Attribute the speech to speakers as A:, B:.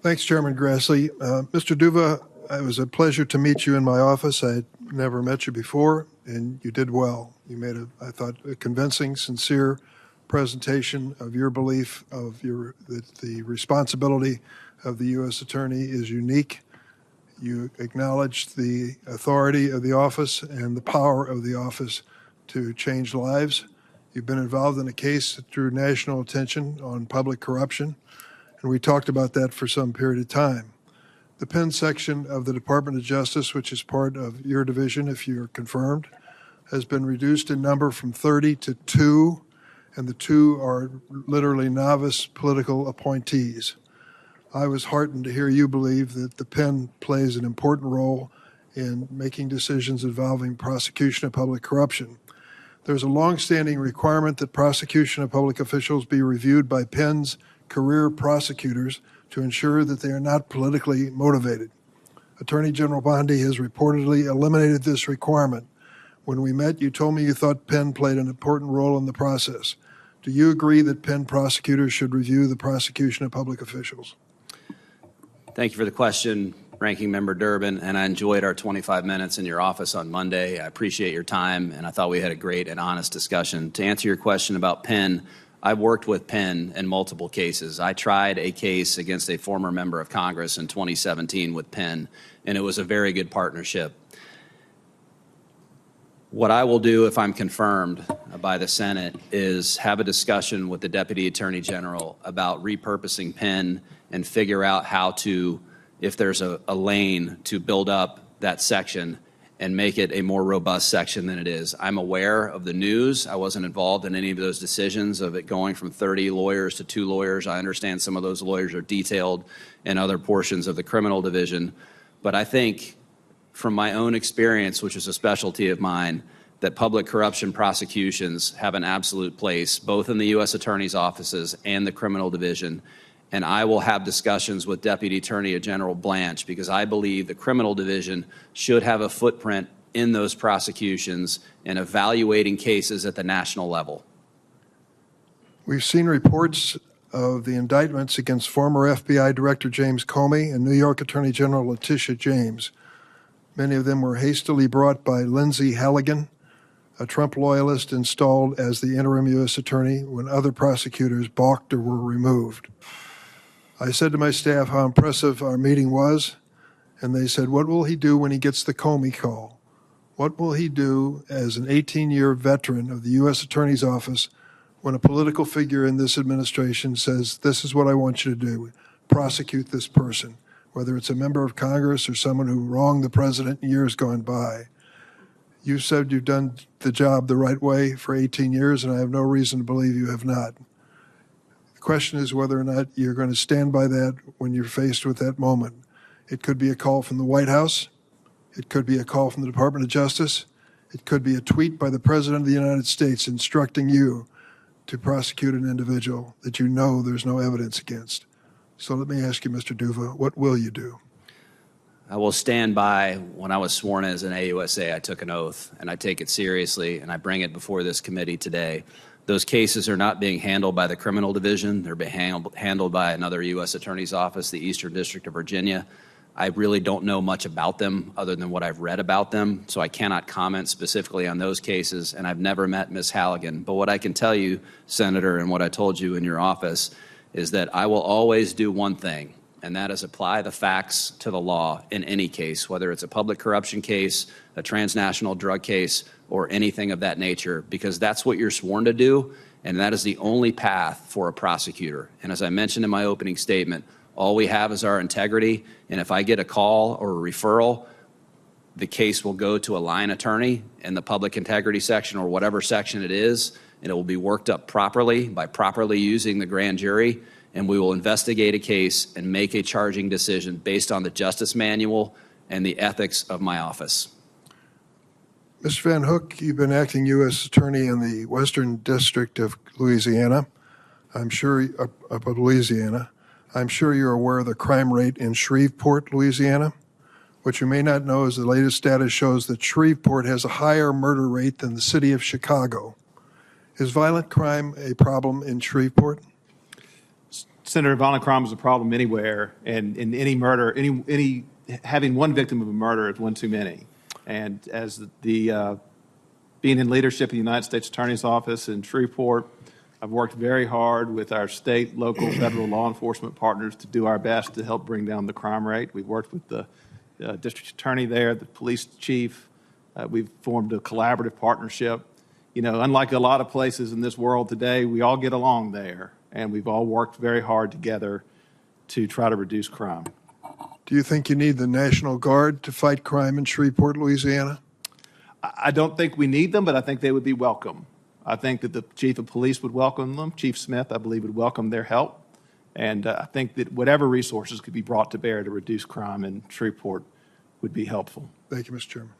A: Thanks, Chairman Grassley. Mr. Duva, it was a pleasure to meet you in my office. I had never met you before, and you did well. You made, I thought, a convincing, sincere presentation of your belief of that the responsibility of the U.S. Attorney is unique. You acknowledged the authority of the office and the power of the office to change lives. You've been involved in a case that drew national attention on public corruption, and we talked about that for some period of time. The Penn section of the Department of Justice, which is part of your division, if you're confirmed, has been reduced in number from 30 to 2, and the 2 are literally novice political appointees. I was heartened to hear you believe that the Penn plays an important role in making decisions involving prosecution of public corruption. There's a longstanding requirement that prosecution of public officials be reviewed by Penn's career prosecutors to ensure that they are not politically motivated. Attorney General Bondi has reportedly eliminated this requirement. When we met, you told me you thought Penn played an important role in the process. Do you agree that Penn prosecutors should review the prosecution of public officials?
B: Thank you for the question, Ranking Member Durbin, and I enjoyed our 25 minutes in your office on Monday. I appreciate your time, and I thought we had a great and honest discussion. To answer your question about Penn, I've worked with Penn in multiple cases. I tried a case against a former member of Congress in 2017 with Penn, and it was a very good partnership. What I will do if I'm confirmed by the Senate is have a discussion with the Deputy Attorney General about repurposing Penn and figure out how to, if there's a lane to build up that section and make it a more robust section than it is. I'm aware of the news. I wasn't involved in any of those decisions of it going from 30 lawyers to 2 lawyers. I understand some of those lawyers are detailed in other portions of the criminal division. But I think from my own experience, which is a specialty of mine, that public corruption prosecutions have an absolute place, both in the U.S. Attorney's offices and the criminal division. And I will have discussions with Deputy Attorney General Blanche because I believe the criminal division should have a footprint in those prosecutions and evaluating cases at the national level.
A: We've seen reports of the indictments against former FBI Director James Comey and New York Attorney General Letitia James. Many of them were hastily brought by Lindsay Halligan, a Trump loyalist installed as the interim U.S. Attorney when other prosecutors balked or were removed. I said to my staff how impressive our meeting was, and they said, what will he do when he gets the Comey call? What will he do as an 18-year veteran of the U.S. Attorney's Office when a political figure in this administration says, this is what I want you to do, prosecute this person, whether it's a member of Congress or someone who wronged the president in years gone by? You said you've done the job the right way for 18 years, and I have no reason to believe you have not. The question is whether or not you're going to stand by that when you're faced with that moment. It could be a call from the White House. It could be a call from the Department of Justice. It could be a tweet by the President of the United States instructing you to prosecute an individual that you know there's no evidence against. So let me ask you, Mr. Duva, what will you do?
B: I will stand by. When I was sworn as an AUSA, I took an oath, and I take it seriously, and I bring it before this committee today. Those cases are not being handled by the criminal division. They're being handled by another U.S. Attorney's Office, the Eastern District of Virginia. I really don't know much about them other than what I've read about them, so I cannot comment specifically on those cases, and I've never met Ms. Halligan. But what I can tell you, Senator, and what I told you in your office, is that I will always do one thing, and that is apply the facts to the law in any case, whether it's a public corruption case, a transnational drug case, or anything of that nature, because that's what you're sworn to do, and that is the only path for a prosecutor. And as I mentioned in my opening statement, all we have is our integrity, and if I get a call or a referral, the case will go to a line attorney in the public integrity section or whatever section it is, and it will be worked up properly by properly using the grand jury, and we will investigate a case and make a charging decision based on the justice manual and the ethics of my office.
A: Mr. Van Hook, you've been acting U.S. Attorney in the Western District of Louisiana. I'm sure you're aware of the crime rate in Shreveport, Louisiana. What you may not know is the latest data shows that Shreveport has a higher murder rate than the city of Chicago. Is violent crime a problem in Shreveport?
C: Senator, violent crime is a problem anywhere, and in any murder, any having one victim of a murder is one too many. And as the being in leadership in the United States Attorney's Office in Shreveport, I've worked very hard with our state, local, federal law enforcement partners to do our best to help bring down the crime rate. We've worked with the district attorney there, the police chief. We've formed a collaborative partnership. You know, unlike a lot of places in this world today, we all get along there, and we've all worked very hard together to try to reduce crime.
A: Do you think you need the National Guard to fight crime in Shreveport, Louisiana?
C: I don't think we need them, but I think they would be welcome. I think that the chief of police would welcome them. Chief Smith, I believe, would welcome their help. And I think that whatever resources could be brought to bear to reduce crime in Shreveport would be helpful.
A: Thank you, Mr. Chairman.